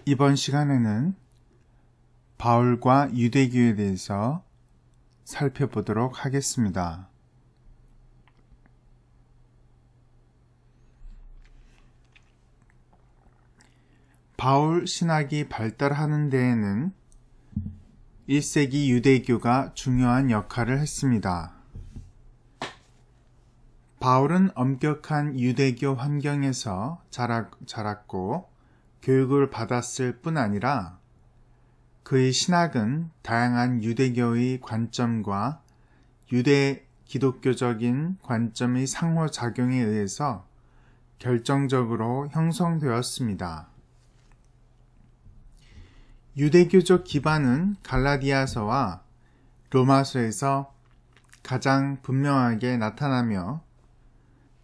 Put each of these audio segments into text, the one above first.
이번 시간에는 바울과 유대교에 대해서 살펴보도록 하겠습니다. 바울 신학이 발달하는 데에는 1세기 유대교가 중요한 역할을 했습니다. 바울은 엄격한 유대교 환경에서 자랐고 교육을 받았을 뿐 아니라 그의 신학은 다양한 유대교의 관점과 유대 기독교적인 관점의 상호작용에 의해서 결정적으로 형성되었습니다. 유대교적 기반은 갈라디아서와 로마서에서 가장 분명하게 나타나며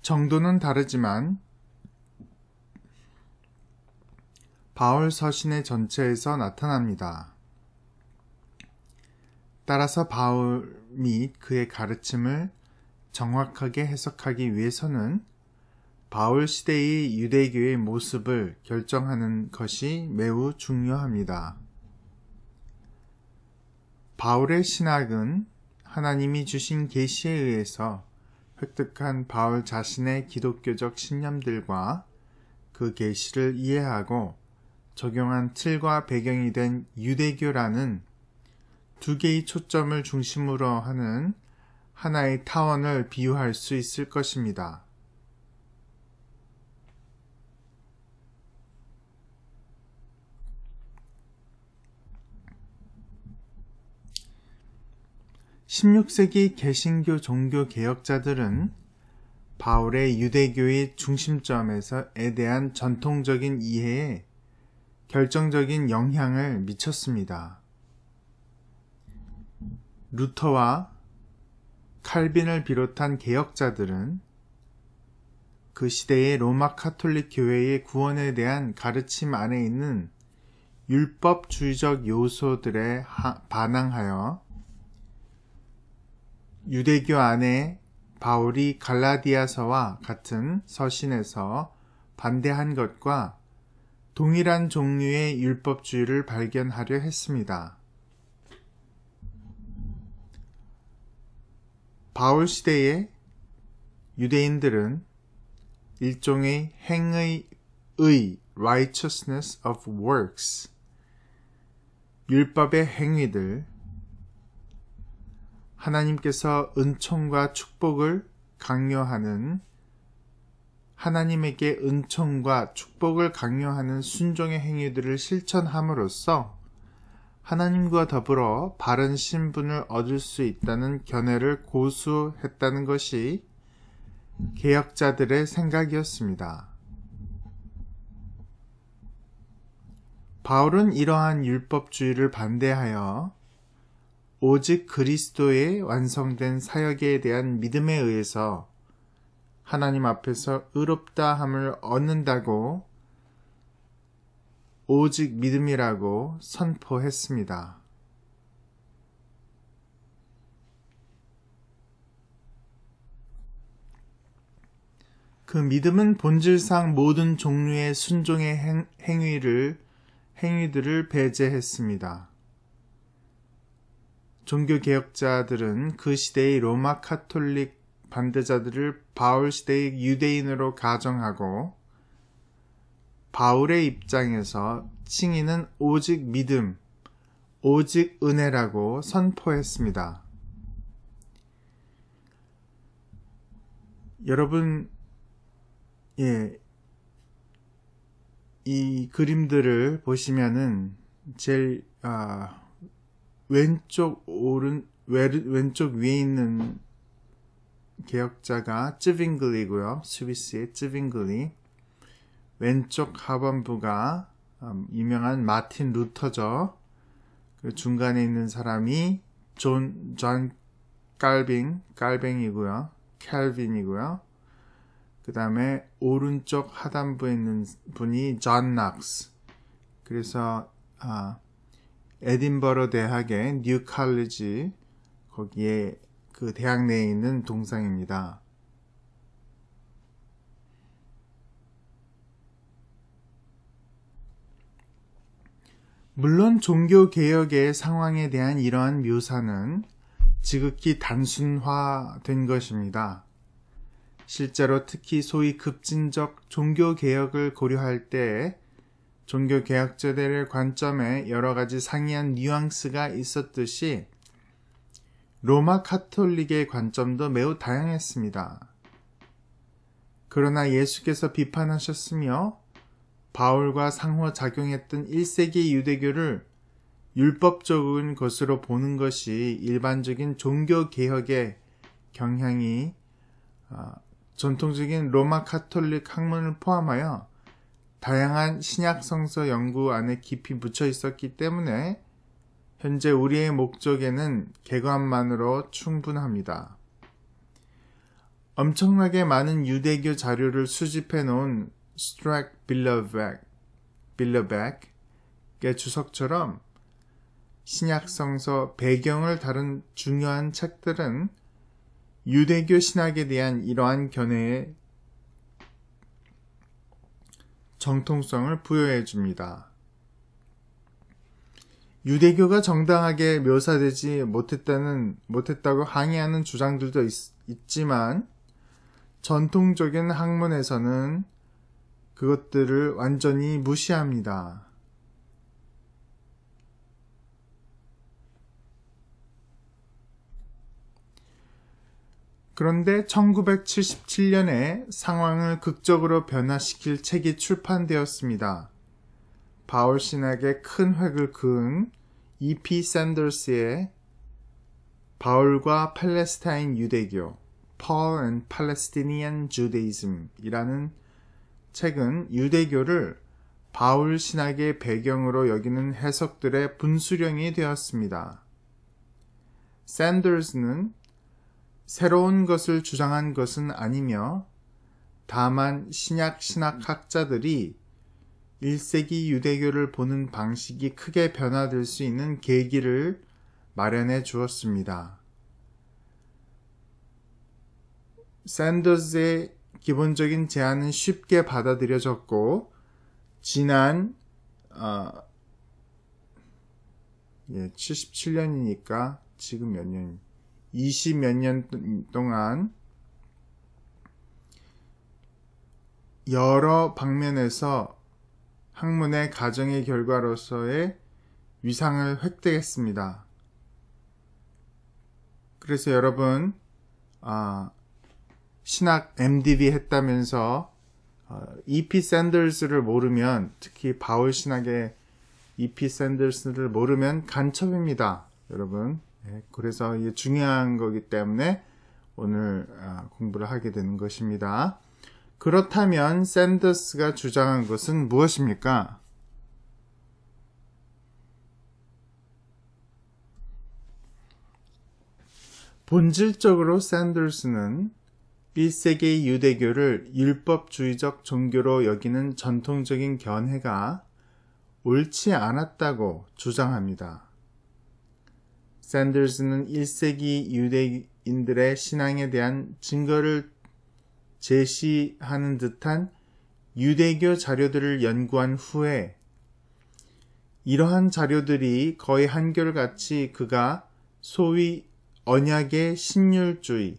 정도는 다르지만 바울 서신의 전체에서 나타납니다. 따라서 바울 및 그의 가르침을 정확하게 해석하기 위해서는 바울 시대의 유대교의 모습을 결정하는 것이 매우 중요합니다. 바울의 신학은 하나님이 주신 계시에 의해서 획득한 바울 자신의 기독교적 신념들과 그 계시를 이해하고 적용한 틀과 배경이 된 유대교라는 두 개의 초점을 중심으로 하는 하나의 타원을 비유할 수 있을 것입니다. (16세기) 개신교 종교 개혁자들은 바울의 유대교의 중심점에 대한 전통적인 이해에 결정적인 영향을 미쳤습니다. 루터와 칼빈을 비롯한 개혁자들은 그 시대의 로마 카톨릭 교회의 구원에 대한 가르침 안에 있는 율법주의적 요소들에 반항하여 유대교 안에 바울이 갈라디아서와 같은 서신에서 반대한 것과 동일한 종류의 율법주의를 발견하려 했습니다. 바울 시대의 유대인들은 일종의 행의 righteousness of works, 율법의 행위들, 하나님께서 은총과 축복을 강요하는 하나님에게 은총과 축복을 강요하는 순종의 행위들을 실천함으로써 하나님과 더불어 바른 신분을 얻을 수 있다는 견해를 고수했다는 것이 개혁자들의 생각이었습니다. 바울은 이러한 율법주의를 반대하여 오직 그리스도의 완성된 사역에 대한 믿음에 의해서 하나님 앞에서 의롭다함을 얻는다고 오직 믿음이라고 선포했습니다. 그 믿음은 본질상 모든 종류의 순종의 행위들을 배제했습니다. 종교개혁자들은 그 시대의 로마 카톨릭 반대자들을 바울 시대의 유대인으로 가정하고 바울의 입장에서 칭의는 오직 믿음, 오직 은혜라고 선포했습니다. 여러분, 이 그림들을 보시면은 제일 왼쪽 위에 있는 개혁자가 쯔빙글리고요. 스위스의 쯔빙글리. 왼쪽 하반부가 유명한 마틴 루터죠. 그 중간에 있는 사람이 존 깔뱅이고요. 캘빈이고요. 그 다음에 오른쪽 하단부에 있는 분이 존 낙스. 그래서 에딘버러 대학의 뉴 칼리지 거기에 그 대학 내에 있는 동상입니다. 물론 종교개혁의 상황에 대한 이러한 묘사는 지극히 단순화된 것입니다. 실제로 특히 소위 급진적 종교개혁을 고려할 때 종교개혁자들의 관점에 여러 가지 상이한 뉘앙스가 있었듯이 로마 카톨릭의 관점도 매우 다양했습니다. 그러나 예수께서 비판하셨으며 바울과 상호작용했던 1세기 유대교를 율법적인 것으로 보는 것이 일반적인 종교개혁의 경향이 전통적인 로마 카톨릭 학문을 포함하여 다양한 신약 성서 연구 안에 깊이 묻혀 있었기 때문에 현재 우리의 목적에는 개관만으로 충분합니다. 엄청나게 많은 유대교 자료를 수집해 놓은 스트랙 빌러백의 주석처럼 신약 성서 배경을 다룬 중요한 책들은 유대교 신학에 대한 이러한 견해에 정통성을 부여해 줍니다. 유대교가 정당하게 묘사되지 못했다고 항의하는 주장들도 있지만 전통적인 학문에서는 그것들을 완전히 무시합니다. 그런데 1977년에 상황을 극적으로 변화시킬 책이 출판되었습니다. 바울 신학에 큰 획을 그은 E.P. 샌더스의 바울과 팔레스타인 유대교 Paul and Palestinian Judaism 이라는 책은 유대교를 바울 신학의 배경으로 여기는 해석들의 분수령이 되었습니다. 샌더스는 새로운 것을 주장한 것은 아니며 다만 신약 신학학자들이 1세기 유대교를 보는 방식이 크게 변화될 수 있는 계기를 마련해 주었습니다. 샌더스의 기본적인 제안은 쉽게 받아들여졌고 지난 77년이니까 지금 몇 년? 20몇 년 동안 여러 방면에서 학문의 가정의 결과로서의 위상을 획득했습니다. 그래서 여러분 신학 MDB 했다면서 E.P. 샌더스를 모르면 특히 바울 신학의 E.P. 샌더스를 모르면 간첩입니다. 여러분. 그래서 이게 중요한 거기 때문에 오늘 공부를 하게 되는 것입니다. 그렇다면 샌더스가 주장한 것은 무엇입니까? 본질적으로 샌더스는 1세기 유대교를 율법주의적 종교로 여기는 전통적인 견해가 옳지 않았다고 주장합니다. 샌더스는 1세기 유대인들의 신앙에 대한 증거를 제시하는 듯한 유대교 자료들을 연구한 후에 이러한 자료들이 거의 한결같이 그가 소위 언약의 신율주의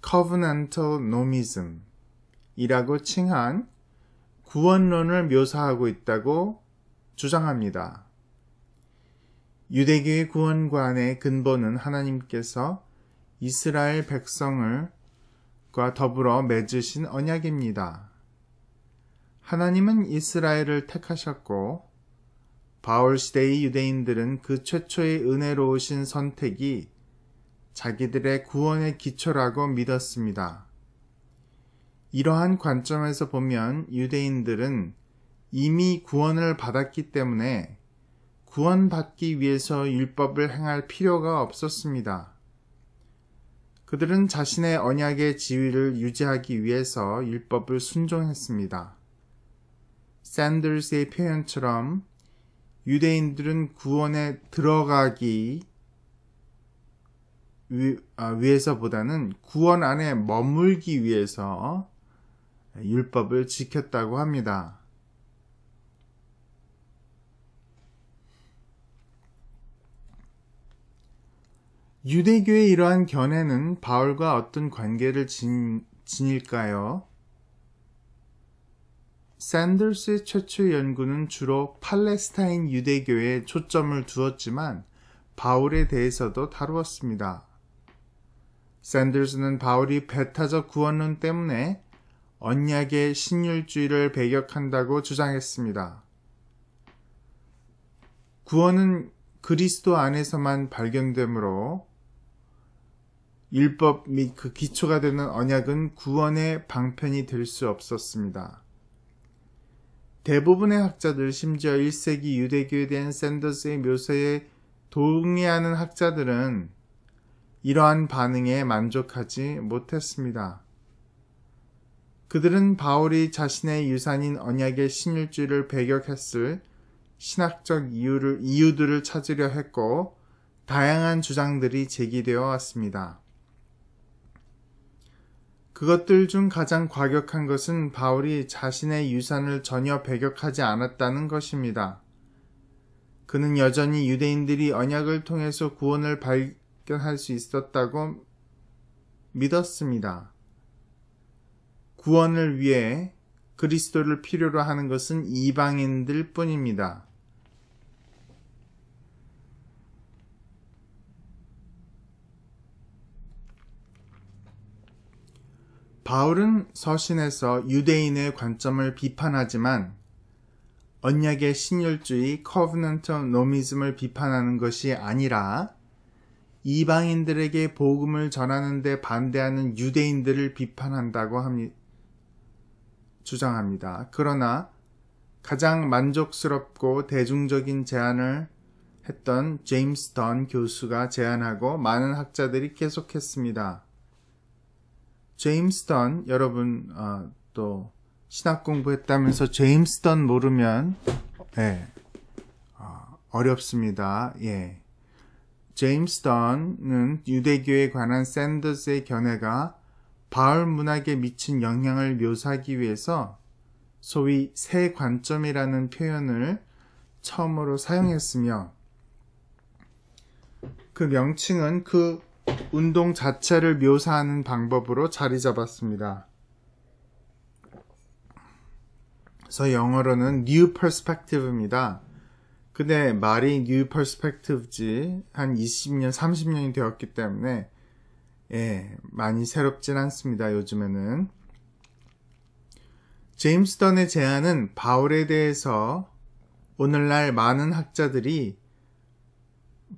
Covenantal Nomism 이라고 칭한 구원론을 묘사하고 있다고 주장합니다. 유대교의 구원관의 근본은 하나님께서 이스라엘 백성과 더불어 맺으신 언약입니다. 하나님은 이스라엘을 택하셨고 바울 시대의 유대인들은 그 최초의 은혜로우신 선택이 자기들의 구원의 기초라고 믿었습니다. 이러한 관점에서 보면 유대인들은 이미 구원을 받았기 때문에 구원받기 위해서 율법을 행할 필요가 없었습니다. 그들은 자신의 언약의 지위를 유지하기 위해서 율법을 순종했습니다. 샌더스의 표현처럼 유대인들은 구원에 들어가기 위해서보다는 구원 안에 머물기 위해서 율법을 지켰다고 합니다. 유대교의 이러한 견해는 바울과 어떤 관계를 지닐까요? 샌더스의 최초 연구는 주로 팔레스타인 유대교에 초점을 두었지만 바울에 대해서도 다루었습니다. 샌더스는 바울이 배타적 구원론 때문에 언약의 신율주의를 배격한다고 주장했습니다. 구원은 그리스도 안에서만 발견되므로 율법 및 그 기초가 되는 언약은 구원의 방편이 될 수 없었습니다. 대부분의 학자들, 심지어 1세기 유대교에 대한 샌더스의 묘사에 동의하는 학자들은 이러한 반응에 만족하지 못했습니다. 그들은 바울이 자신의 유산인 언약의 신율주의를 배격했을 신학적 이유들을 찾으려 했고 다양한 주장들이 제기되어 왔습니다. 그것들 중 가장 과격한 것은 바울이 자신의 유산을 전혀 배격하지 않았다는 것입니다. 그는 여전히 유대인들이 언약을 통해서 구원을 발견할 수 있었다고 믿었습니다. 구원을 위해 그리스도를 필요로 하는 것은 이방인들 뿐입니다. 바울은 서신에서 유대인의 관점을 비판하지만 언약의 신율주의 covenantal nomism을 비판하는 것이 아니라 이방인들에게 복음을 전하는 데 반대하는 유대인들을 비판한다고 주장합니다. 그러나 가장 만족스럽고 대중적인 제안을 했던 제임스 던 교수가 제안하고 많은 학자들이 계속했습니다. 제임스 던, 여러분 또 신학 공부했다면서 제임스 던 모르면 어렵습니다. 제임스 던은 유대교에 관한 샌더스의 견해가 바울 문학에 미친 영향을 묘사하기 위해서 소위 새 관점이라는 표현을 처음으로 사용했으며 그 명칭은 그 운동 자체를 묘사하는 방법으로 자리 잡았습니다. 그래서 영어로는 New Perspective입니다. 근데 말이 New Perspective지 한 20년, 30년이 되었기 때문에 많이 새롭진 않습니다. 요즘에는. 제임스 던의 제안은 바울에 대해서 오늘날 많은 학자들이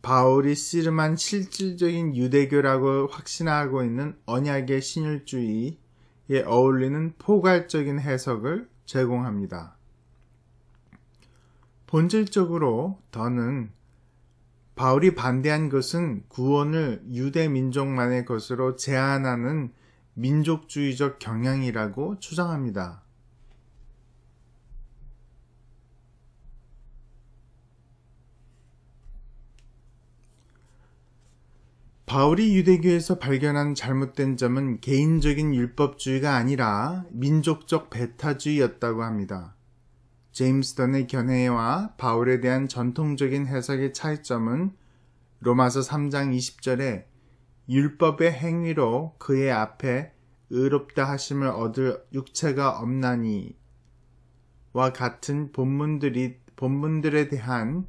바울이 씨름한 실질적인 유대교라고 확신하고 있는 언약의 신율주의에 어울리는 포괄적인 해석을 제공합니다. 본질적으로 던은 바울이 반대한 것은 구원을 유대 민족만의 것으로 제한하는 민족주의적 경향이라고 주장합니다. 바울이 유대교에서 발견한 잘못된 점은 개인적인 율법주의가 아니라 민족적 배타주의였다고 합니다. 제임스 던의 견해와 바울에 대한 전통적인 해석의 차이점은 로마서 3장 20절에 율법의 행위로 그의 앞에 의롭다 하심을 얻을 육체가 없나니 와 같은 본문들에 대한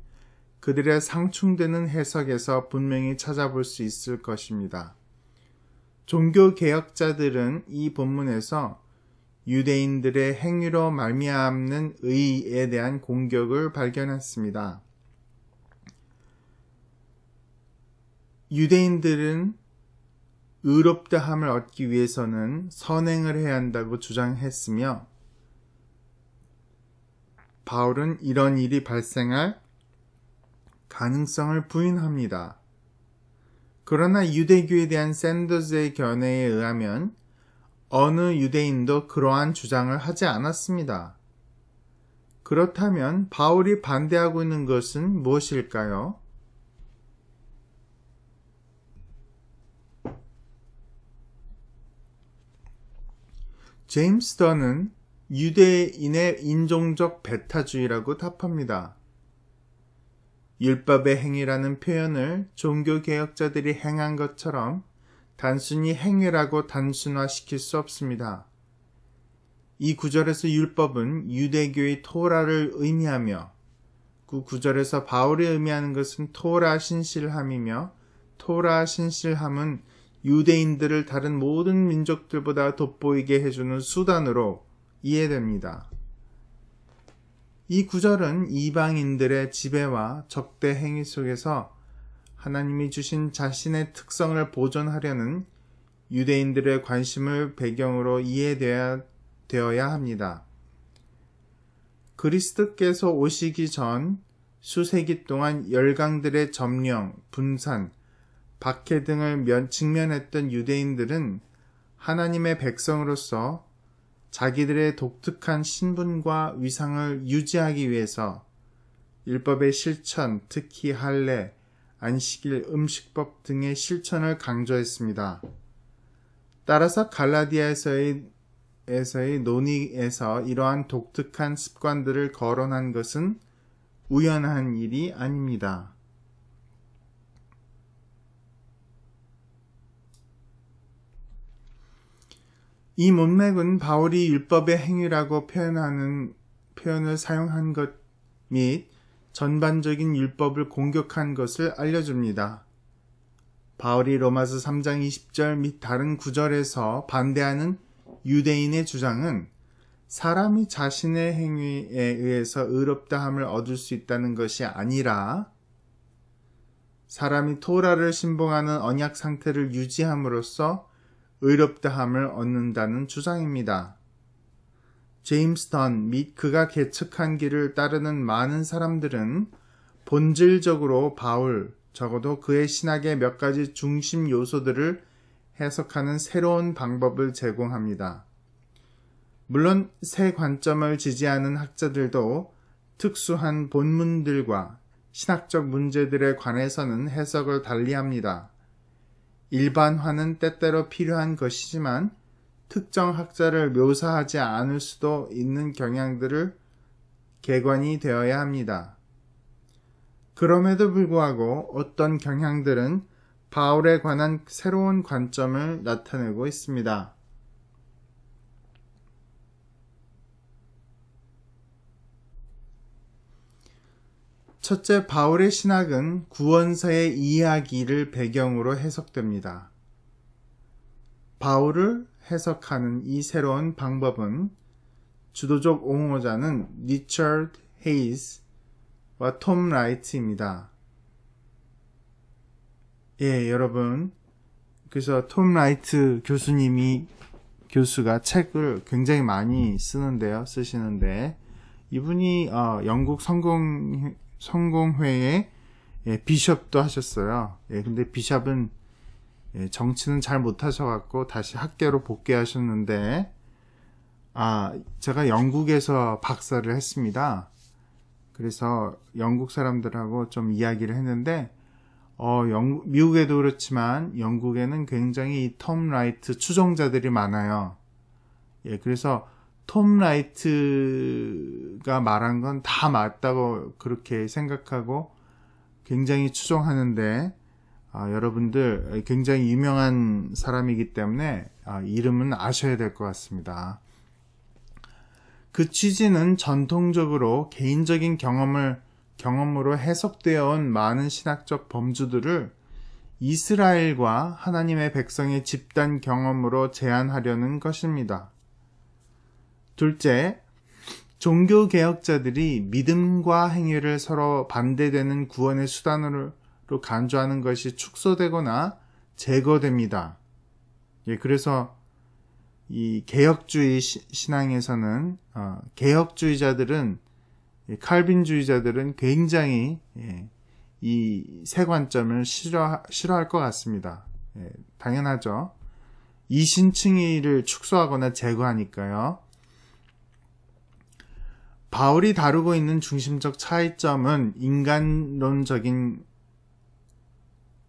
그들의 상충되는 해석에서 분명히 찾아볼 수 있을 것입니다. 종교개혁자들은 이 본문에서 유대인들의 행위로 말미암는 의에 대한 공격을 발견했습니다. 유대인들은 의롭다함을 얻기 위해서는 선행을 해야 한다고 주장했으며 바울은 이런 일이 발생할 가능성을 부인합니다. 그러나 유대교에 대한 샌더스의 견해에 의하면 어느 유대인도 그러한 주장을 하지 않았습니다. 그렇다면 바울이 반대하고 있는 것은 무엇일까요? 제임스 던은 유대인의 인종적 배타주의라고 답합니다. 율법의 행위라는 표현을 종교개혁자들이 행한 것처럼 단순히 행위라고 단순화시킬 수 없습니다. 이 구절에서 율법은 유대교의 토라를 의미하며 그 구절에서 바울이 의미하는 것은 토라 신실함이며 토라 신실함은 유대인들을 다른 모든 민족들보다 돋보이게 해주는 수단으로 이해됩니다. 이 구절은 이방인들의 지배와 적대 행위 속에서 하나님이 주신 자신의 특성을 보존하려는 유대인들의 관심을 배경으로 이해되어야 합니다. 그리스도께서 오시기 전 수세기 동안 열강들의 점령, 분산, 박해 등을 직면했던 유대인들은 하나님의 백성으로서 자기들의 독특한 신분과 위상을 유지하기 위해서 율법의 실천, 특히 할례, 안식일, 음식법 등의 실천을 강조했습니다. 따라서 갈라디아에서의 논의에서 이러한 독특한 습관들을 거론한 것은 우연한 일이 아닙니다. 이 문맥은 바울이 율법의 행위라고 표현을 사용한 것 및 전반적인 율법을 공격한 것을 알려줍니다. 바울이 로마서 3장 20절 및 다른 구절에서 반대하는 유대인의 주장은 사람이 자신의 행위에 의해서 의롭다함을 얻을 수 있다는 것이 아니라 사람이 토라를 신봉하는 언약 상태를 유지함으로써 의롭다함을 얻는다는 주장입니다. 제임스 던 및 그가 개척한 길을 따르는 많은 사람들은 본질적으로 바울, 적어도 그의 신학의 몇 가지 중심 요소들을 해석하는 새로운 방법을 제공합니다. 물론 새 관점을 지지하는 학자들도 특수한 본문들과 신학적 문제들에 관해서는 해석을 달리합니다. 일반화는 때때로 필요한 것이지만 특정 학자를 묘사하지 않을 수도 있는 경향들을 개관이 되어야 합니다. 그럼에도 불구하고 어떤 경향들은 바울에 관한 새로운 관점을 나타내고 있습니다. 첫째, 바울의 신학은 구원서의 이야기를 배경으로 해석됩니다. 바울을 해석하는 이 새로운 방법은 주도적 옹호자는 리처드 헤이즈와 톰 라이트입니다. 여러분. 그래서 톰 라이트 교수가 책을 굉장히 많이 쓰시는데, 이분이 영국 성공회의 비숍도 하셨어요. 근데 비숍은 정치는 잘 못하셔갖고 다시 학계로 복귀하셨는데, 제가 영국에서 박사를 했습니다. 그래서 영국 사람들하고 좀 이야기를 했는데, 미국에도 그렇지만 영국에는 굉장히 이 톰 라이트 추종자들이 많아요. 그래서 톰 라이트가 말한 건 다 맞다고 그렇게 생각하고 굉장히 추종하는데, 여러분들 굉장히 유명한 사람이기 때문에 이름은 아셔야 될 것 같습니다. 그 취지는 전통적으로 개인적인 경험으로 해석되어 온 많은 신학적 범주들을 이스라엘과 하나님의 백성의 집단 경험으로 제한하려는 것입니다. 둘째, 종교개혁자들이 믿음과 행위를 서로 반대되는 구원의 수단으로 간주하는 것이 축소되거나 제거됩니다. 그래서 이 개혁주의 신앙에서는 개혁주의자들은, 칼빈주의자들은 굉장히 이 세 관점을 싫어할 것 같습니다. 당연하죠. 이신층의를 축소하거나 제거하니까요. 바울이 다루고 있는 중심적 차이점은 인간론적인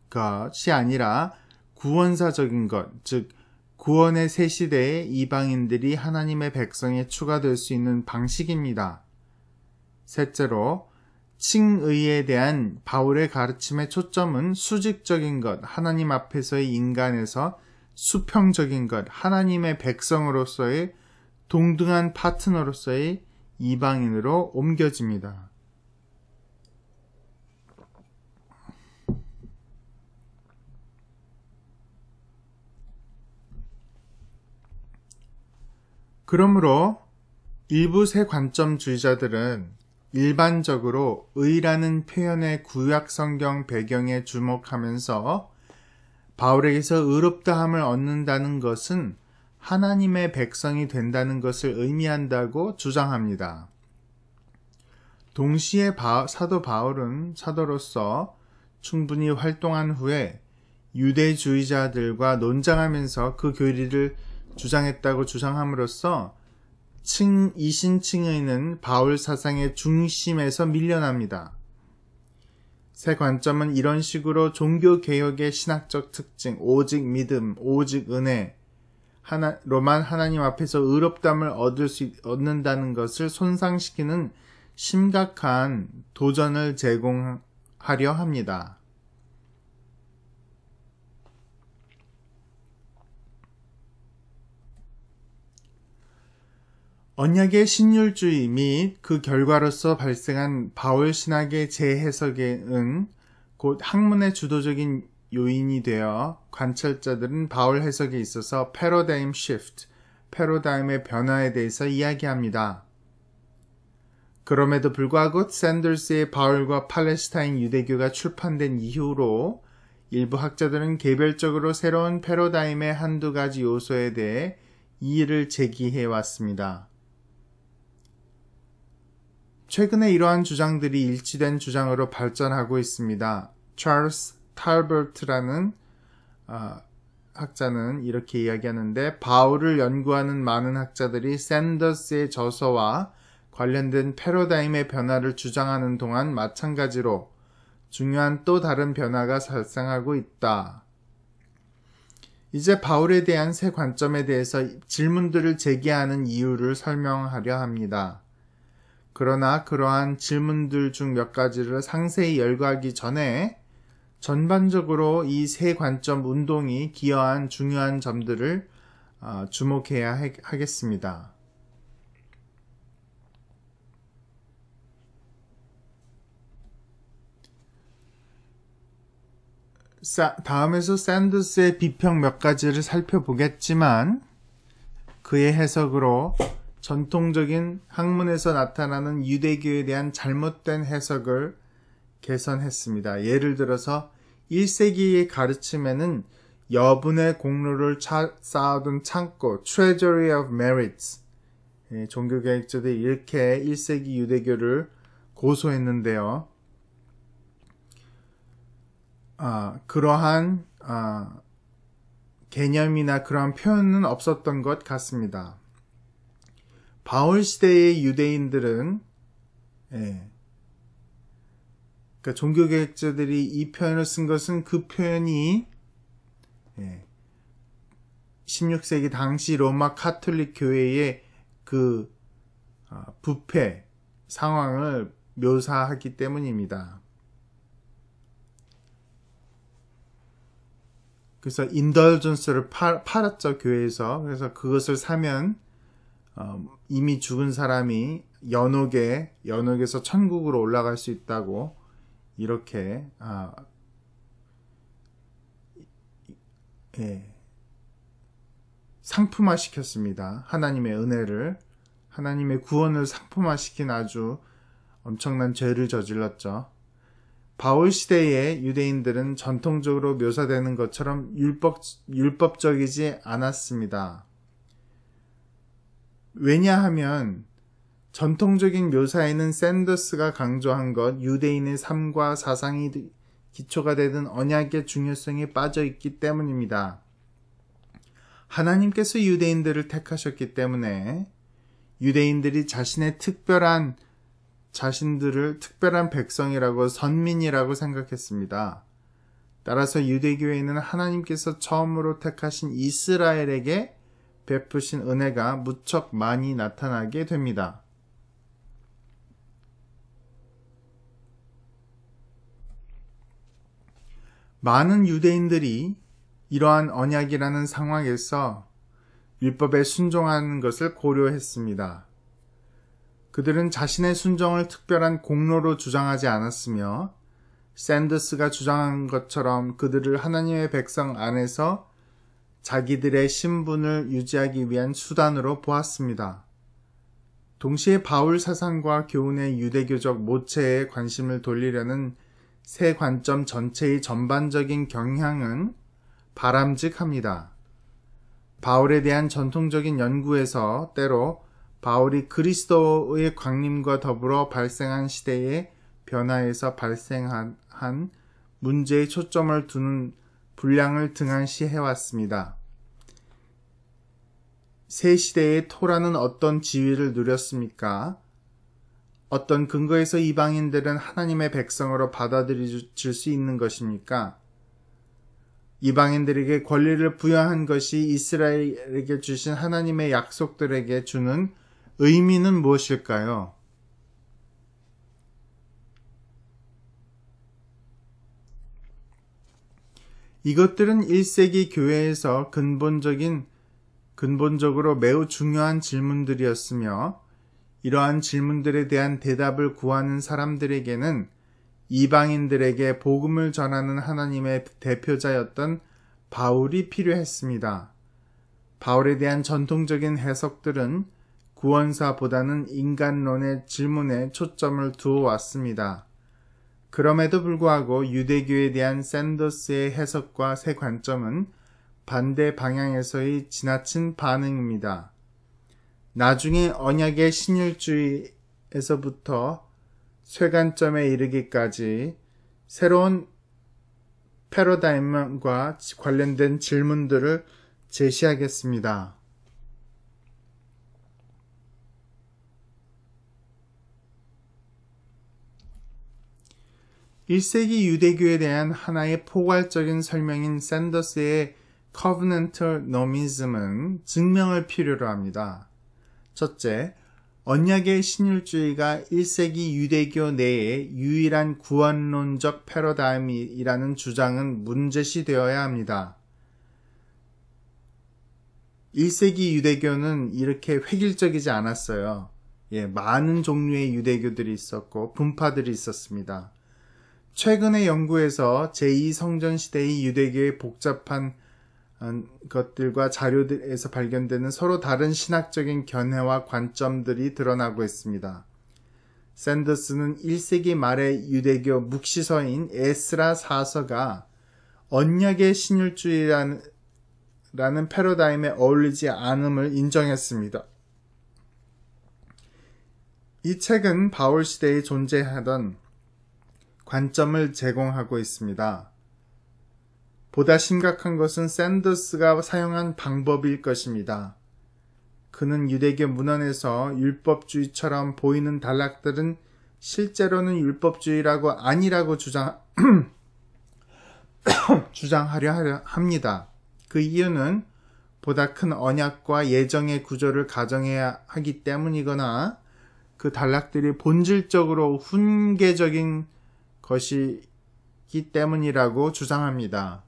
것이 아니라 구원사적인 것, 즉 구원의 새 시대에 이방인들이 하나님의 백성에 추가될 수 있는 방식입니다. 셋째로, 칭의에 대한 바울의 가르침의 초점은 수직적인 것, 하나님 앞에서의 인간에서 수평적인 것, 하나님의 백성으로서의 동등한 파트너로서의 이방인으로 옮겨집니다. 그러므로 일부 새 관점주의자들은 일반적으로 의라는 표현의 구약 성경 배경에 주목하면서 바울에게서 의롭다함을 얻는다는 것은 하나님의 백성이 된다는 것을 의미한다고 주장합니다. 동시에 사도 바울은 사도로서 충분히 활동한 후에 유대주의자들과 논쟁하면서 그 교리를 주장했다고 주장함으로써 이신칭의는 바울 사상의 중심에서 밀려납니다. 새 관점은 이런 식으로 종교개혁의 신학적 특징, 오직 믿음, 오직 은혜, 로만 하나님 앞에서 의롭다함을 얻는다는 것을 손상시키는 심각한 도전을 제공하려 합니다. 언약의 신율주의 및 그 결과로서 발생한 바울 신학의 재해석은 곧 학문의 주도적인 요인이 되어 관찰자들은 바울 해석에 있어서 패러다임 시프트, 패러다임의 변화에 대해서 이야기합니다. 그럼에도 불구하고 샌더스의 바울과 팔레스타인 유대교가 출판된 이후로 일부 학자들은 개별적으로 새로운 패러다임의 한두 가지 요소에 대해 이의를 제기해 왔습니다. 최근에 이러한 주장들이 일치된 주장으로 발전하고 있습니다. 찰스 탈버트라는 학자는 이렇게 이야기하는데, 바울을 연구하는 많은 학자들이 샌더스의 저서와 관련된 패러다임의 변화를 주장하는 동안 마찬가지로 중요한 또 다른 변화가 발생하고 있다. 이제 바울에 대한 새 관점에 대해서 질문들을 제기하는 이유를 설명하려 합니다. 그러나 그러한 질문들 중 몇 가지를 상세히 열거하기 전에 전반적으로 이 새 관점 운동이 기여한 중요한 점들을 주목해야 하겠습니다. 다음에서 샌더스의 비평 몇 가지를 살펴보겠지만, 그의 해석으로 전통적인 학문에서 나타나는 유대교에 대한 잘못된 해석을 개선했습니다. 예를 들어서 1세기의 가르침에는 여분의 공로를 쌓아둔 창고, Treasury of Merits, 종교개혁자들이 이렇게 1세기 유대교를 고소했는데요. 그러한 개념이나 그러한 표현은 없었던 것 같습니다. 바울 시대의 유대인들은 그러니까 종교개혁자들이 이 표현을 쓴 것은 그 표현이 16세기 당시 로마 카톨릭 교회의 그 부패 상황을 묘사하기 때문입니다. 그래서 인덜전스를 팔았죠, 교회에서. 그래서 그것을 사면 이미 죽은 사람이 연옥에서 천국으로 올라갈 수 있다고 이렇게 상품화시켰습니다. 하나님의 은혜를, 하나님의 구원을 상품화시킨 아주 엄청난 죄를 저질렀죠. 바울 시대의 유대인들은 전통적으로 묘사되는 것처럼 율법적이지 않았습니다. 왜냐하면 전통적인 묘사에는 샌더스가 강조한 것, 유대인의 삶과 사상이 기초가 되는 언약의 중요성이 빠져 있기 때문입니다. 하나님께서 유대인들을 택하셨기 때문에 유대인들이 자신들을 특별한 백성이라고, 선민이라고 생각했습니다. 따라서 유대교회는 하나님께서 처음으로 택하신 이스라엘에게 베푸신 은혜가 무척 많이 나타나게 됩니다. 많은 유대인들이 이러한 언약이라는 상황에서 율법에 순종하는 것을 고려했습니다. 그들은 자신의 순종을 특별한 공로로 주장하지 않았으며 샌더스가 주장한 것처럼 그들을 하나님의 백성 안에서 자기들의 신분을 유지하기 위한 수단으로 보았습니다. 동시에 바울 사상과 교훈의 유대교적 모체에 관심을 돌리려는 새 관점 전체의 전반적인 경향은 바람직합니다. 바울에 대한 전통적인 연구에서 때로 바울이 그리스도의 강림과 더불어 발생한 시대의 변화에서 발생한 문제에 초점을 두는 분량을 등한시해왔습니다. 새 시대의 토라는 어떤 지위를 누렸습니까? 어떤 근거에서 이방인들은 하나님의 백성으로 받아들여질 수 있는 것입니까? 이방인들에게 권리를 부여한 것이 이스라엘에게 주신 하나님의 약속들에게 주는 의미는 무엇일까요? 이것들은 1세기 교회에서 근본적으로 매우 중요한 질문들이었으며 이러한 질문들에 대한 대답을 구하는 사람들에게는 이방인들에게 복음을 전하는 하나님의 대표자였던 바울이 필요했습니다. 바울에 대한 전통적인 해석들은 구원사보다는 인간론의 질문에 초점을 두어 왔습니다. 그럼에도 불구하고 유대교에 대한 샌더스의 해석과 새 관점은 반대 방향에서의 지나친 반응입니다. 나중에 언약의 신율주의에서부터 쇠관점에 이르기까지 새로운 패러다임과 관련된 질문들을 제시하겠습니다. 1세기 유대교에 대한 하나의 포괄적인 설명인 샌더스의 Covenantal Nomism은 증명을 필요로 합니다. 첫째, 언약의 신율주의가 1세기 유대교 내의 유일한 구원론적 패러다임이라는 주장은 문제시되어야 합니다. 1세기 유대교는 이렇게 획일적이지 않았어요. 많은 종류의 유대교들이 있었고 분파들이 있었습니다. 최근의 연구에서 제2성전 시대의 유대교의 복잡한 것들과 자료들에서 발견되는 서로 다른 신학적인 견해와 관점들이 드러나고 있습니다. 샌더스는 1세기 말의 유대교 묵시서인 에스라 사서가 언약의 신율주의라는 패러다임에 어울리지 않음을 인정했습니다. 이 책은 바울 시대에 존재하던 관점을 제공하고 있습니다. 보다 심각한 것은 샌더스가 사용한 방법일 것입니다. 그는 유대교 문헌에서 율법주의처럼 보이는 단락들은 실제로는 율법주의라고 아니라고 주장하려 합니다. 그 이유는 보다 큰 언약과 예정의 구조를 가정해야 하기 때문이거나 그 단락들이 본질적으로 훈계적인 것이기 때문이라고 주장합니다.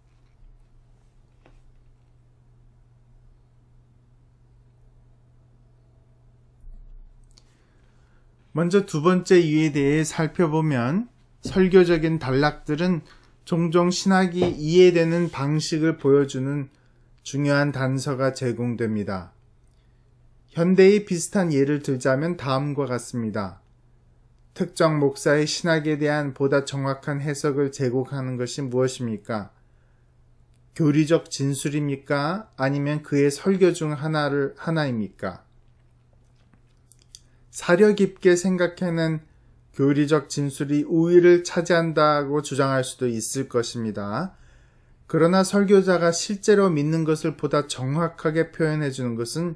먼저 두 번째 이유에 대해 살펴보면 설교적인 단락들은 종종 신학이 이해되는 방식을 보여주는 중요한 단서가 제공됩니다. 현대의 비슷한 예를 들자면 다음과 같습니다. 특정 목사의 신학에 대한 보다 정확한 해석을 제공하는 것이 무엇입니까? 교리적 진술입니까? 아니면 그의 설교 중 하나입니까? 사려 깊게 생각해낸 교리적 진술이 우위를 차지한다고 주장할 수도 있을 것입니다. 그러나 설교자가 실제로 믿는 것을 보다 정확하게 표현해 주는 것은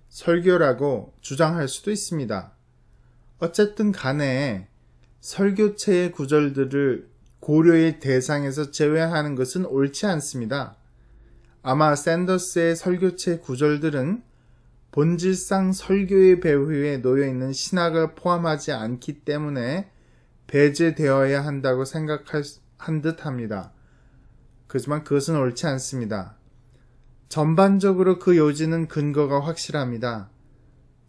설교라고 주장할 수도 있습니다. 어쨌든 간에 설교체의 구절들을 고려의 대상에서 제외하는 것은 옳지 않습니다. 아마 샌더스의 설교체 구절들은 본질상 설교의 배후에 놓여있는 신학을 포함하지 않기 때문에 배제되어야 한다고 생각한 듯 합니다. 그렇지만 그것은 옳지 않습니다. 전반적으로 그 요지는 근거가 확실합니다.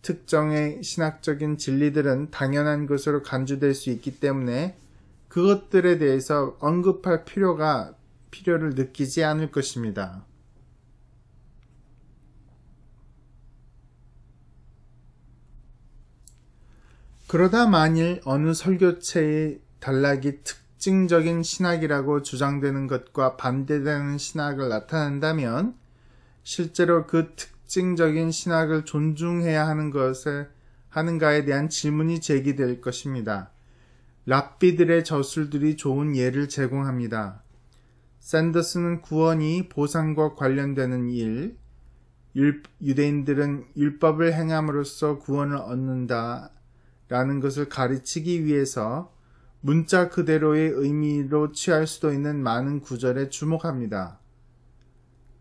특정의 신학적인 진리들은 당연한 것으로 간주될 수 있기 때문에 그것들에 대해서 언급할 필요를 느끼지 않을 것입니다. 그러다 만일 어느 설교체의 단락이 특징적인 신학이라고 주장되는 것과 반대되는 신학을 나타낸다면 실제로 그 특징적인 신학을 존중해야 하는가에 대한 질문이 제기될 것입니다. 랍비들의 저술들이 좋은 예를 제공합니다. 샌더스는 구원이 보상과 관련되는 일, 유대인들은 율법을 행함으로써 구원을 얻는다 라는 것을 가르치기 위해서 문자 그대로의 의미로 취할 수도 있는 많은 구절에 주목합니다.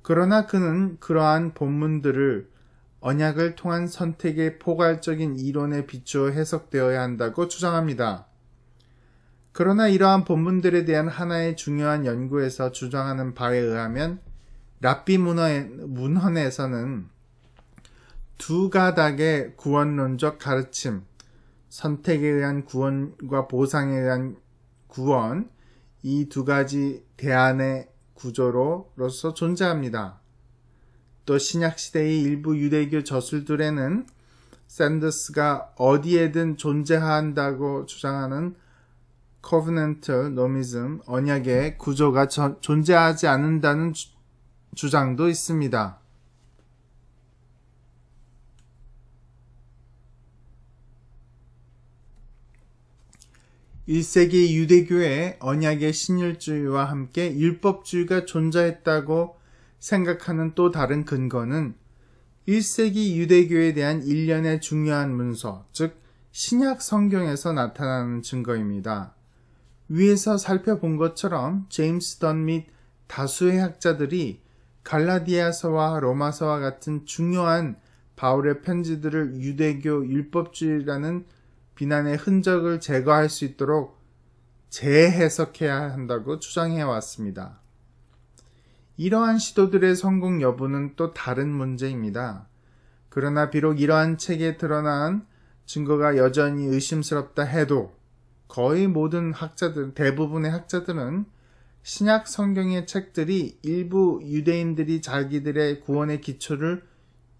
그러나 그는 그러한 본문들을 언약을 통한 선택의 포괄적인 이론에 비추어 해석되어야 한다고 주장합니다. 그러나 이러한 본문들에 대한 하나의 중요한 연구에서 주장하는 바에 의하면 랍비 문헌에서는 두 가닥의 구원론적 가르침, 선택에 의한 구원과 보상에 의한 구원, 이 두 가지 대안의 구조로서 존재합니다. 또 신약시대의 일부 유대교 저술들에는 샌더스가 어디에든 존재한다고 주장하는 covenantal nomism, 언약의 구조가 존재하지 않는다는 주장도 있습니다. 1세기 유대교에 언약의 신율주의와 함께 율법주의가 존재했다고 생각하는 또 다른 근거는 1세기 유대교에 대한 일련의 중요한 문서, 즉 신약 성경에서 나타나는 증거입니다. 위에서 살펴본 것처럼 제임스 던 및 다수의 학자들이 갈라디아서와 로마서와 같은 중요한 바울의 편지들을 유대교 율법주의라는 비난의 흔적을 제거할 수 있도록 재해석해야 한다고 주장해 왔습니다. 이러한 시도들의 성공 여부는 또 다른 문제입니다. 그러나 비록 이러한 책에 드러난 증거가 여전히 의심스럽다 해도 거의 모든 대부분의 학자들은 신약 성경의 책들이 일부 유대인들이 자기들의 구원의 기초를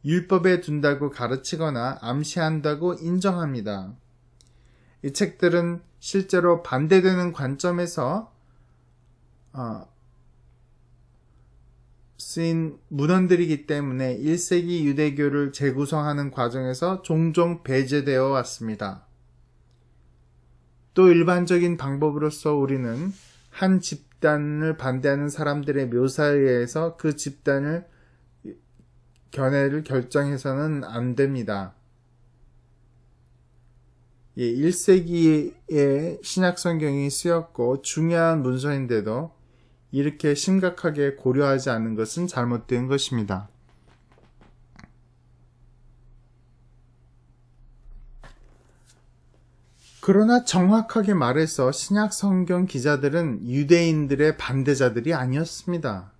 율법에 둔다고 가르치거나 암시한다고 인정합니다. 이 책들은 실제로 반대되는 관점에서 쓰인 문헌들이기 때문에 1세기 유대교를 재구성하는 과정에서 종종 배제되어 왔습니다. 또 일반적인 방법으로서 우리는 한 집단을 반대하는 사람들의 묘사에 의해서 그 집단을 견해를 결정해서는 안 됩니다. 1세기에 신약 성경이 쓰였고 중요한 문서인데도 이렇게 심각하게 고려하지 않는 것은 잘못된 것입니다. 그러나 정확하게 말해서 신약 성경 기자들은 유대인들의 반대자들이 아니었습니다.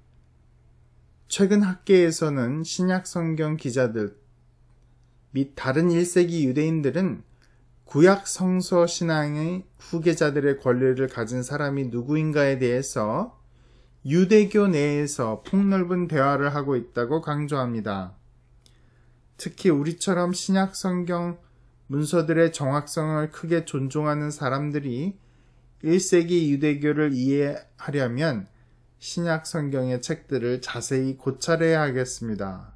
최근 학계에서는 신약 성경 기자들 및 다른 1세기 유대인들은 구약 성서 신앙의 후계자들의 권리를 가진 사람이 누구인가에 대해서 유대교 내에서 폭넓은 대화를 하고 있다고 강조합니다. 특히 우리처럼 신약 성경 문서들의 정확성을 크게 존중하는 사람들이 1세기 유대교를 이해하려면 신약 성경의 책들을 자세히 고찰해야 하겠습니다.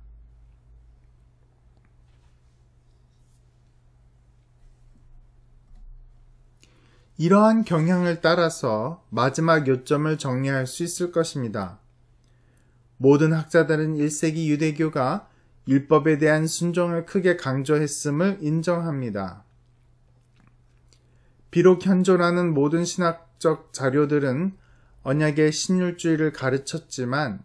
이러한 경향을 따라서 마지막 요점을 정리할 수 있을 것입니다. 모든 학자들은 1세기 유대교가 율법에 대한 순종을 크게 강조했음을 인정합니다. 비록 현존하는 모든 신학적 자료들은 언약의 신율주의를 가르쳤지만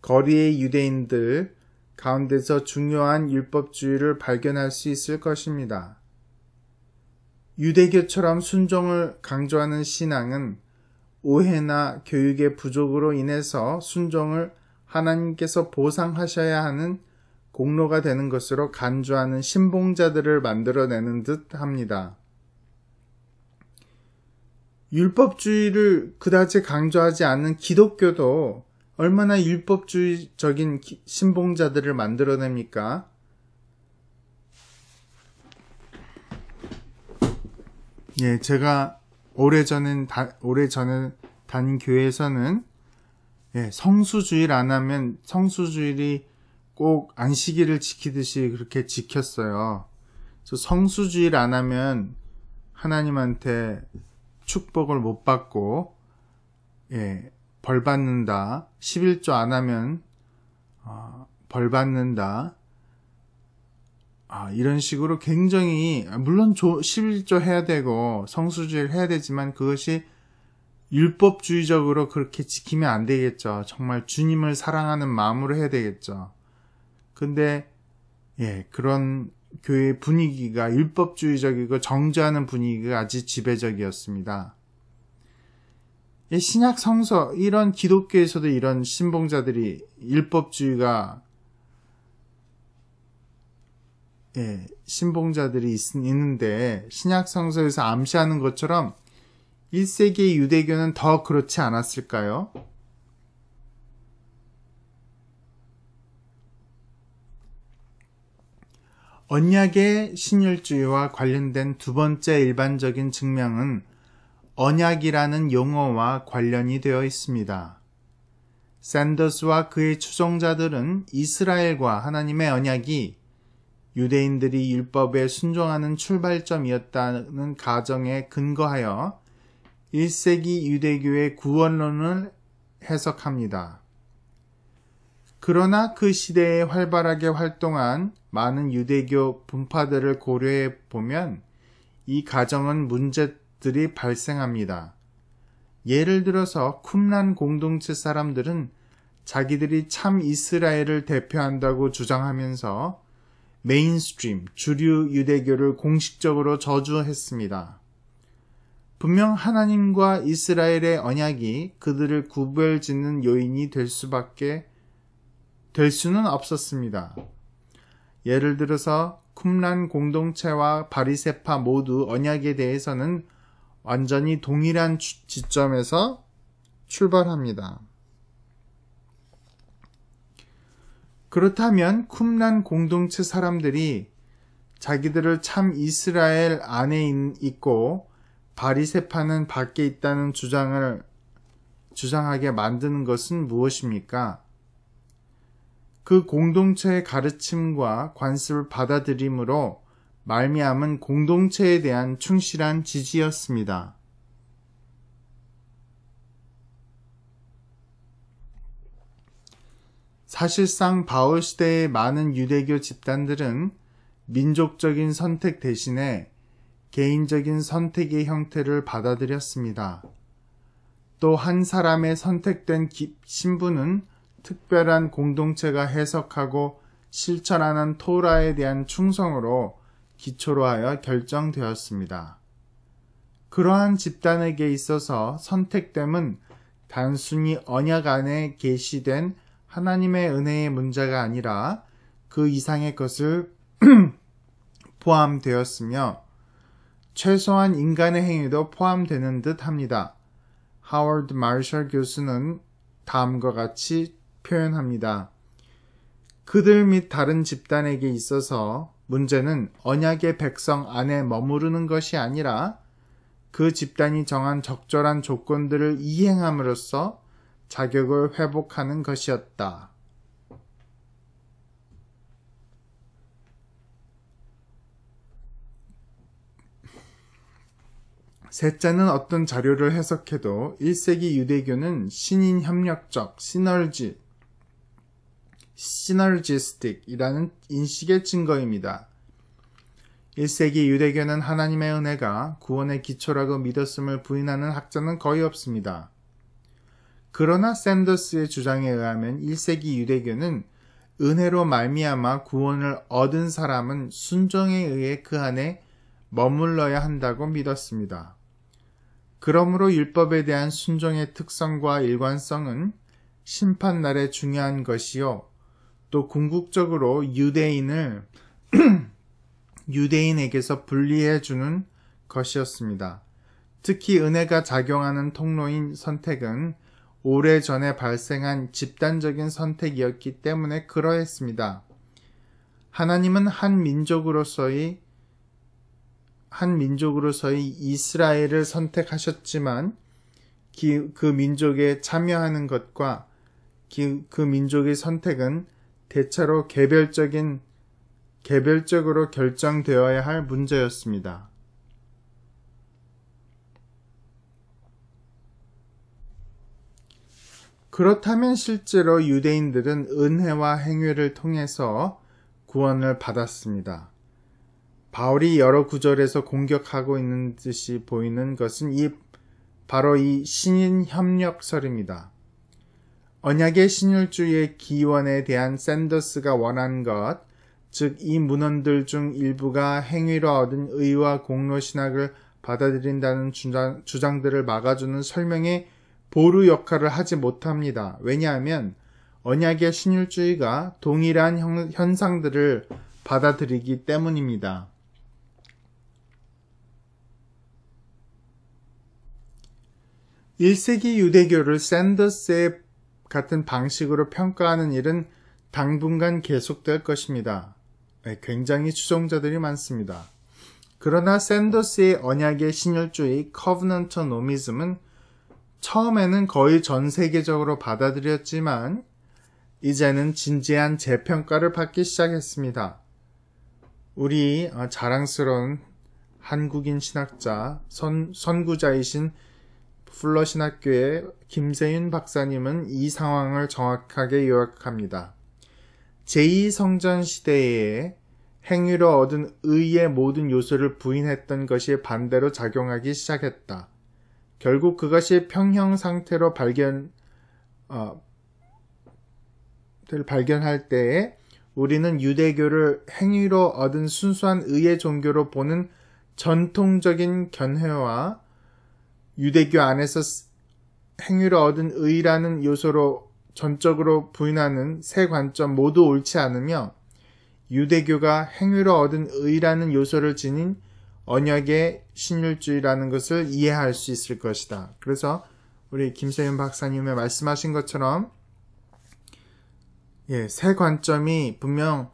거리의 유대인들 가운데서 중요한 율법주의를 발견할 수 있을 것입니다. 유대교처럼 순종을 강조하는 신앙은 오해나 교육의 부족으로 인해서 순종을 하나님께서 보상하셔야 하는 공로가 되는 것으로 간주하는 신봉자들을 만들어내는 듯 합니다. 율법주의를 그다지 강조하지 않는 기독교도 얼마나 율법주의적인 신봉자들을 만들어냅니까? 예, 제가 오래전에 다닌 교회에서는 성수주의를 안 하면 성수주일이 꼭 안식일을 지키듯이 그렇게 지켰어요. 그래서 성수주의를 안 하면 하나님한테 축복을 못 받고 벌 받는다. 11조 안 하면 벌 받는다. 이런 식으로 굉장히 물론 11조 해야 되고 성수주의를 해야 되지만 그것이 율법주의적으로 그렇게 지키면 안 되겠죠. 정말 주님을 사랑하는 마음으로 해야 되겠죠. 근데 그런 교회 분위기가 율법주의적이고 정죄하는 분위기가 아주 지배적이었습니다. 신약 성서 이런 기독교에서도 이런 신봉자들이 율법주의가 신봉자들이 있는데 신약 성서에서 암시하는 것처럼 1세기의 유대교는 더 그렇지 않았을까요? 언약의 신율주의와 관련된 두 번째 일반적인 증명은 언약이라는 용어와 관련이 되어 있습니다. 샌더스와 그의 추종자들은 이스라엘과 하나님의 언약이 유대인들이 율법에 순종하는 출발점이었다는 가정에 근거하여 1세기 유대교의 구원론을 해석합니다. 그러나 그 시대에 활발하게 활동한 많은 유대교 분파들을 고려해 보면 이 가정은 문제들이 발생합니다. 예를 들어서 쿰란 공동체 사람들은 자기들이 참 이스라엘을 대표한다고 주장하면서 메인스트림, 주류 유대교를 공식적으로 저주했습니다. 분명 하나님과 이스라엘의 언약이 그들을 구별짓는 요인이 될 수는 없었습니다. 예를 들어서 쿰란 공동체와 바리새파 모두 언약에 대해서는 완전히 동일한 지점에서 출발합니다. 그렇다면 쿰란 공동체 사람들이 자기들을 참 이스라엘 안에 있고 바리새파는 밖에 있다는 주장하게 만드는 것은 무엇입니까? 그 공동체의 가르침과 관습을 받아들임으로 말미암은 공동체에 대한 충실한 지지였습니다. 사실상 바울 시대의 많은 유대교 집단들은 민족적인 선택 대신에 개인적인 선택의 형태를 받아들였습니다. 또 한 사람의 선택된 신분은 특별한 공동체가 해석하고 실천하는 토라에 대한 충성으로 기초로 하여 결정되었습니다. 그러한 집단에게 있어서 선택됨은 단순히 언약 안에 계시된 하나님의 은혜의 문제가 아니라 그 이상의 것을 포함되었으며 최소한 인간의 행위도 포함되는 듯 합니다. 하워드 마셜 교수는 다음과 같이 표현합니다. 그들 및 다른 집단에게 있어서 문제는 언약의 백성 안에 머무르는 것이 아니라 그 집단이 정한 적절한 조건들을 이행함으로써 자격을 회복하는 것이었다. 셋째는 어떤 자료를 해석해도 1세기 유대교는 신인 협력적, 시너지스틱이라는 인식의 증거입니다. 1세기 유대교는 하나님의 은혜가 구원의 기초라고 믿었음을 부인하는 학자는 거의 없습니다. 그러나 샌더스의 주장에 의하면 1세기 유대교는 은혜로 말미암아 구원을 얻은 사람은 순종에 의해 그 안에 머물러야 한다고 믿었습니다. 그러므로 율법에 대한 순종의 특성과 일관성은 심판날에 중요한 것이요. 또 궁극적으로 유대인에게서 분리해 주는 것이었습니다. 특히 은혜가 작용하는 통로인 선택은 오래전에 발생한 집단적인 선택이었기 때문에 그러했습니다. 하나님은 한 민족으로서의 이스라엘을 선택하셨지만 그 민족에 참여하는 것과 그 민족의 선택은 대체로 개별적으로 결정되어야 할 문제였습니다. 그렇다면 실제로 유대인들은 은혜와 행위를 통해서 구원을 받았습니다. 바울이 여러 구절에서 공격하고 있는 듯이 보이는 것은 바로 이 신인협력설입니다. 언약의 신율주의의 기원에 대한 샌더스가 원한 것, 즉 이 문헌들 중 일부가 행위로 얻은 의와 공로 신학을 받아들인다는 주장들을 막아주는 설명의 보루 역할을 하지 못합니다. 왜냐하면 언약의 신율주의가 동일한 현상들을 받아들이기 때문입니다. (1세기) 유대교를 샌더스의 같은 방식으로 평가하는 일은 당분간 계속될 것입니다. 굉장히 추종자들이 많습니다. 그러나 샌더스의 언약의 신율주의 (커버넌트 노미즘은) 처음에는 거의 전 세계적으로 받아들였지만 이제는 진지한 재평가를 받기 시작했습니다. 우리 자랑스러운 한국인 신학자, 선구자이신 풀러 신학교의 김세윤 박사님은 이 상황을 정확하게 요약합니다. 제2성전 시대에 행위로 얻은 의의 모든 요소를 부인했던 것이 반대로 작용하기 시작했다. 결국 그것이 평형 상태로 발견할 때에 우리는 유대교를 행위로 얻은 순수한 의의 종교로 보는 전통적인 견해와 유대교 안에서 행위로 얻은 의라는 요소로 전적으로 부인하는 세 관점 모두 옳지 않으며 유대교가 행위로 얻은 의라는 요소를 지닌 언약의 신율주의라는 것을 이해할 수 있을 것이다. 그래서 우리 김세윤 박사님의 말씀하신 것처럼 세 관점이 분명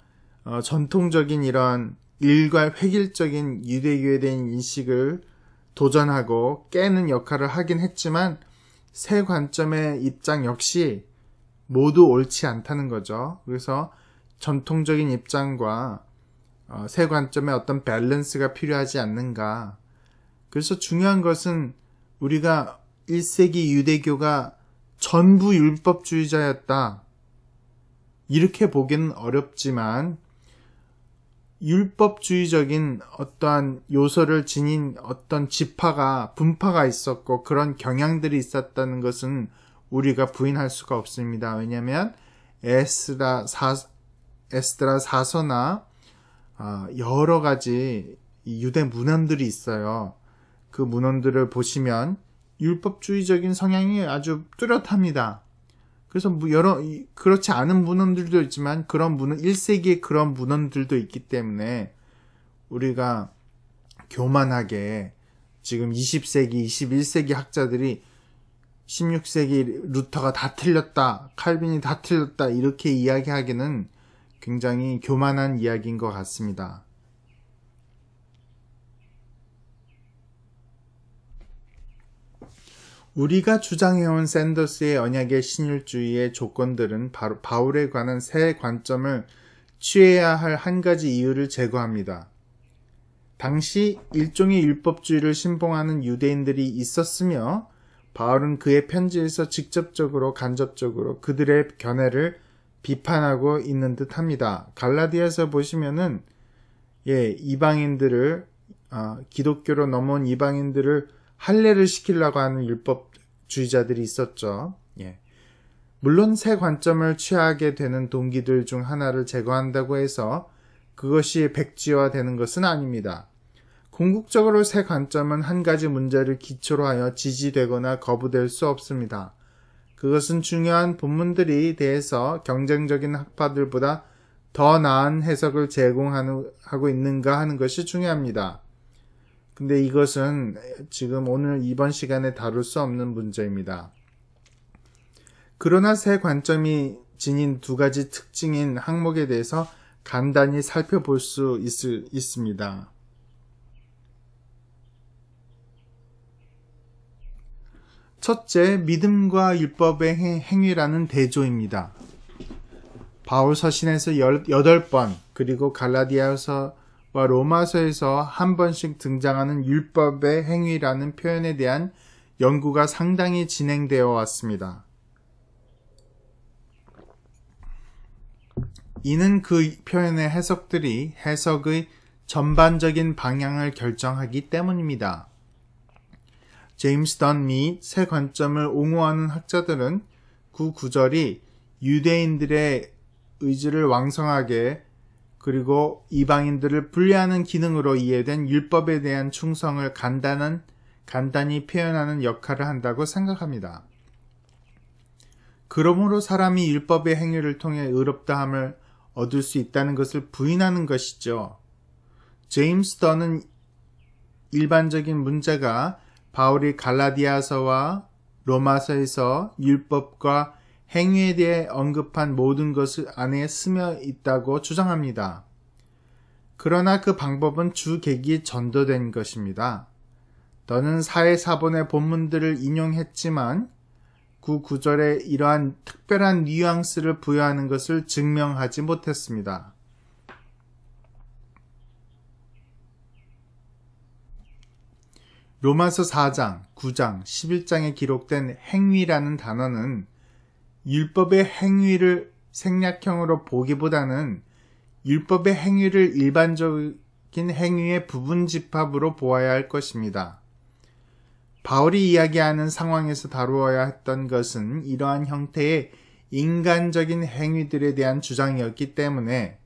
전통적인 이런 획일적인 유대교에 대한 인식을 도전하고 깨는 역할을 하긴 했지만 세 관점의 입장 역시 모두 옳지 않다는 거죠. 그래서 전통적인 입장과 세 관점의 어떤 밸런스가 필요하지 않는가. 그래서 중요한 것은 우리가 1세기 유대교가 전부 율법주의자였다. 이렇게 보기는 어렵지만 율법주의적인 어떠한 요소를 지닌 어떤 분파가 있었고 그런 경향들이 있었다는 것은 우리가 부인할 수가 없습니다. 왜냐하면 에스드라 사서나 여러 가지 유대 문헌들이 있어요. 그 문헌들을 보시면 율법주의적인 성향이 아주 뚜렷합니다. 그래서 그렇지 않은 문헌들도 있지만 1세기에 그런 문헌들도 있기 때문에 우리가 교만하게 지금 20세기, 21세기 학자들이 16세기 루터가 다 틀렸다, 칼빈이 다 틀렸다 이렇게 이야기하기는 굉장히 교만한 이야기인 것 같습니다. 우리가 주장해온 샌더스의 언약의 신율주의의 조건들은 바로 바울에 관한 세 관점을 취해야 할 한 가지 이유를 제거합니다. 당시 일종의 율법주의를 신봉하는 유대인들이 있었으며 바울은 그의 편지에서 직접적으로 간접적으로 그들의 견해를 비판하고 있는 듯 합니다. 갈라디아서 보시면은 이방인들을 기독교로 넘어온 이방인들을 할례를 시키려고 하는 율법주의자들이 있었죠. 물론 세 관점을 취하게 되는 동기들 중 하나를 제거한다고 해서 그것이 백지화되는 것은 아닙니다. 궁극적으로 새 관점은 한 가지 문제를 기초로 하여 지지되거나 거부될 수 없습니다. 그것은 중요한 본문들이 대해서 경쟁적인 학파들보다 더 나은 해석을 제공하고 있는가 하는 것이 중요합니다. 근데 이것은 지금 오늘 이번 시간에 다룰 수 없는 문제입니다. 그러나 새 관점이 지닌 두 가지 특징인 항목에 대해서 간단히 살펴볼 수 있습니다. 첫째, 믿음과 율법의 행위라는 대조입니다. 바울 서신에서 8번, 그리고 갈라디아서와 로마서에서 한 번씩 등장하는 율법의 행위라는 표현에 대한 연구가 상당히 진행되어 왔습니다. 이는 그 표현의 해석들이 해석의 전반적인 방향을 결정하기 때문입니다. 제임스 던 및 새 관점을 옹호하는 학자들은 그 구절이 유대인들의 의지를 왕성하게 그리고 이방인들을 분리하는 기능으로 이해된 율법에 대한 충성을 간단히 표현하는 역할을 한다고 생각합니다. 그러므로 사람이 율법의 행위를 통해 의롭다함을 얻을 수 있다는 것을 부인하는 것이죠. 제임스 던은 일반적인 문제가 바울이 갈라디아서와 로마서에서 율법과 행위에 대해 언급한 모든 것을 안에 스며 있다고 주장합니다. 그러나 그 방법은 주 계기에 전도된 것입니다. 던은 사회사본의 본문들을 인용했지만 그 구절에 이러한 특별한 뉘앙스를 부여하는 것을 증명하지 못했습니다. 로마서 4장, 9장, 11장에 기록된 행위라는 단어는 율법의 행위를 생략형으로 보기보다는 율법의 행위를 일반적인 행위의 부분 집합으로 보아야 할 것입니다. 바울이 이야기하는 상황에서 다루어야 했던 것은 이러한 형태의 인간적인 행위들에 대한 주장이었기 때문에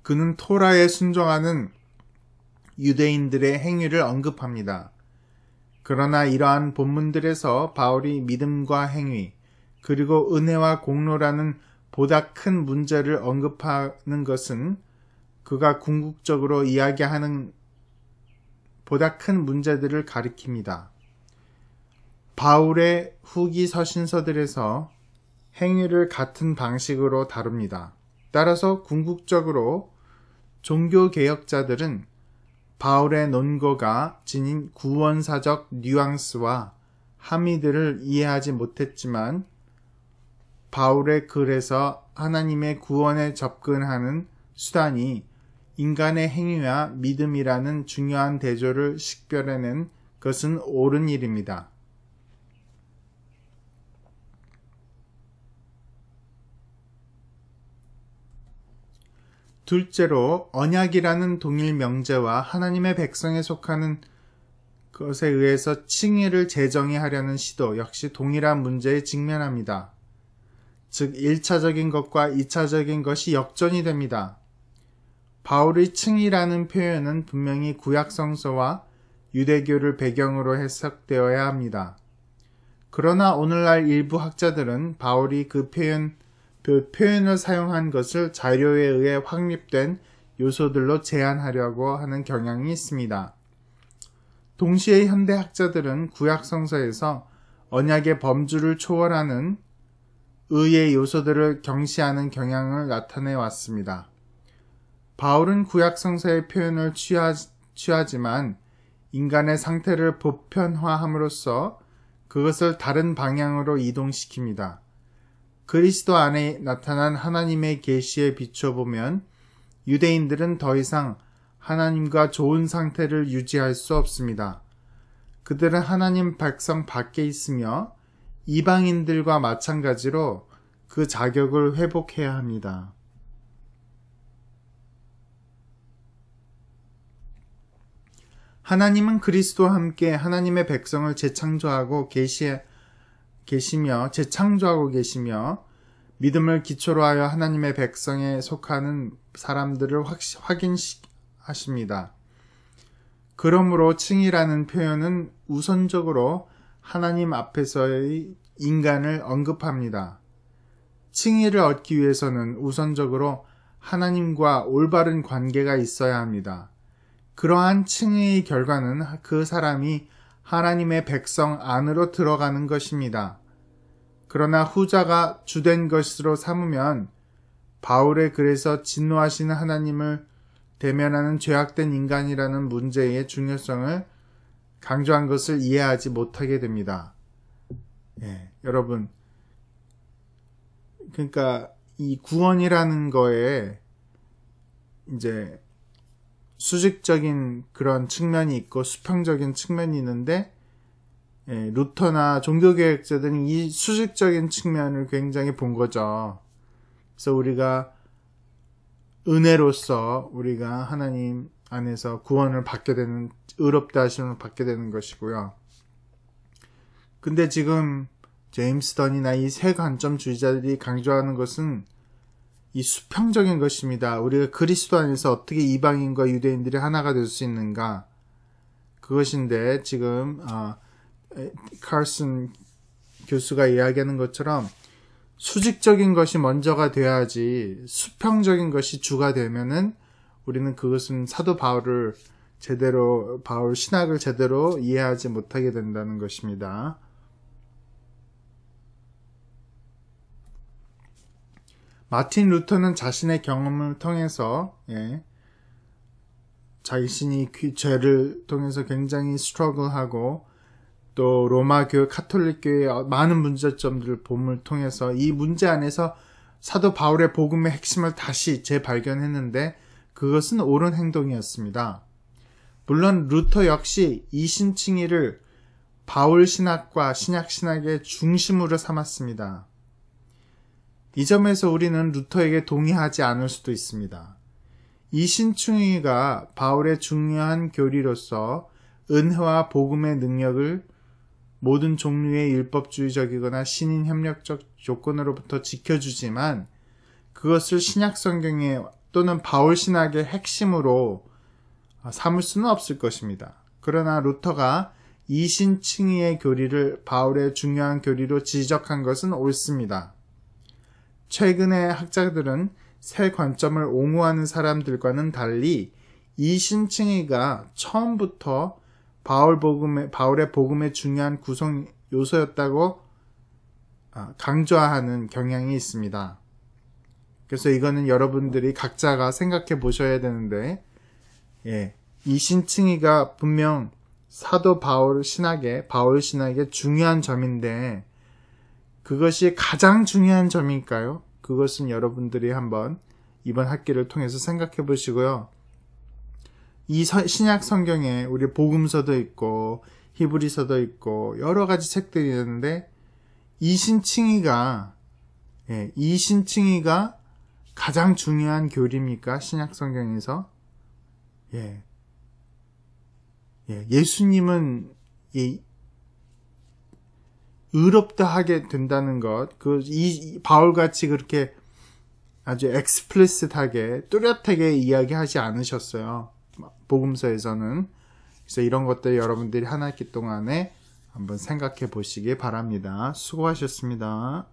그는 토라에 순종하는 유대인들의 행위를 언급합니다. 그러나 이러한 본문들에서 바울이 믿음과 행위, 그리고 은혜와 공로라는 보다 큰 문제를 언급하는 것은 그가 궁극적으로 이야기하는 보다 큰 문제들을 가리킵니다. 바울의 후기 서신서들에서 행위를 같은 방식으로 다룹니다. 따라서 궁극적으로 종교개혁자들은 바울의 논거가 지닌 구원사적 뉘앙스와 함의들을 이해하지 못했지만 바울의 글에서 하나님의 구원에 접근하는 수단이 인간의 행위와 믿음이라는 중요한 대조를 식별해낸 것은 옳은 일입니다. 둘째로 언약이라는 동일 명제와 하나님의 백성에 속하는 것에 의해서 칭의를 재정의하려는 시도 역시 동일한 문제에 직면합니다. 즉 1차적인 것과 2차적인 것이 역전이 됩니다. 바울의 칭의라는 표현은 분명히 구약성서와 유대교를 배경으로 해석되어야 합니다. 그러나 오늘날 일부 학자들은 바울이 그 표현을 사용한 것을 자료에 의해 확립된 요소들로 제한하려고 하는 경향이 있습니다. 동시에 현대 학자들은 구약성서에서 언약의 범주를 초월하는 의의 요소들을 경시하는 경향을 나타내 왔습니다. 바울은 구약성서의 표현을 취하지만 인간의 상태를 보편화함으로써 그것을 다른 방향으로 이동시킵니다. 그리스도 안에 나타난 하나님의 계시에 비춰보면 유대인들은 더 이상 하나님과 좋은 상태를 유지할 수 없습니다. 그들은 하나님 백성 밖에 있으며 이방인들과 마찬가지로 그 자격을 회복해야 합니다. 하나님은 그리스도와 함께 하나님의 백성을 재창조하고 계시며 믿음을 기초로 하여 하나님의 백성에 속하는 사람들을 확인하십니다. 그러므로 칭의라는 표현은 우선적으로 하나님 앞에서의 인간을 언급합니다. 칭의를 얻기 위해서는 우선적으로 하나님과 올바른 관계가 있어야 합니다. 그러한 칭의의 결과는 그 사람이 하나님의 백성 안으로 들어가는 것입니다. 그러나 후자가 주된 것으로 삼으면 바울의 글에서 진노하시는 하나님을 대면하는 죄악된 인간이라는 문제의 중요성을 강조한 것을 이해하지 못하게 됩니다. 여러분, 그러니까 이 구원이라는 거에 이제 수직적인 그런 측면이 있고 수평적인 측면이 있는데 루터나 종교개혁자들은 이 수직적인 측면을 굉장히 본 거죠. 그래서 우리가 은혜로서 우리가 하나님 안에서 구원을 받게 되는, 의롭다 하심을 받게 되는 것이고요. 근데 지금 제임스 던이나 이 세 관점주의자들이 강조하는 것은 이 수평적인 것입니다. 우리가 그리스도 안에서 어떻게 이방인과 유대인들이 하나가 될 수 있는가, 그것인데 지금 칼슨 교수가 이야기하는 것처럼 수직적인 것이 먼저가 돼야지 수평적인 것이 주가 되면은 우리는 그것은 사도 바울 신학을 제대로 이해하지 못하게 된다는 것입니다. 마틴 루터는 자신의 경험을 통해서 자신이 죄를 통해서 굉장히 스트러글하고 또 로마 교회, 카톨릭 교회의 많은 문제점들을 봄을 통해서 이 문제 안에서 사도 바울의 복음의 핵심을 다시 재발견했는데 그것은 옳은 행동이었습니다. 물론 루터 역시 이신칭의를 바울 신학과 신약 신학의 중심으로 삼았습니다. 이 점에서 우리는 루터에게 동의하지 않을 수도 있습니다. 이신칭의가 바울의 중요한 교리로서 은혜와 복음의 능력을 모든 종류의 율법주의적이거나 신인 협력적 조건으로부터 지켜주지만 그것을 신약 성경에 또는 바울 신학의 핵심으로 삼을 수는 없을 것입니다. 그러나 루터가 이신칭의의 교리를 바울의 중요한 교리로 지적한 것은 옳습니다. 최근의 학자들은 새 관점을 옹호하는 사람들과는 달리 이신칭의가 처음부터 바울의 복음의 중요한 구성 요소였다고 강조하는 경향이 있습니다. 그래서 이거는 여러분들이 각자가 생각해 보셔야 되는데, 이신칭의가 분명 사도 바울 신학의 중요한 점인데 그것이 가장 중요한 점일까요? 그것은 여러분들이 한번 이번 학기를 통해서 생각해 보시고요. 이 신약 성경에 우리 복음서도 있고 히브리서도 있고 여러 가지 책들이 있는데 이신칭의가 가장 중요한 교리입니까? 신약 성경에서? 예수님은 의롭다 하게 된다는 것, 바울같이 그렇게 아주 explicit하게, 뚜렷하게 이야기하지 않으셨어요. 복음서에서는. 그래서 이런 것들 여러분들이 한 학기 동안에 한번 생각해 보시기 바랍니다. 수고하셨습니다.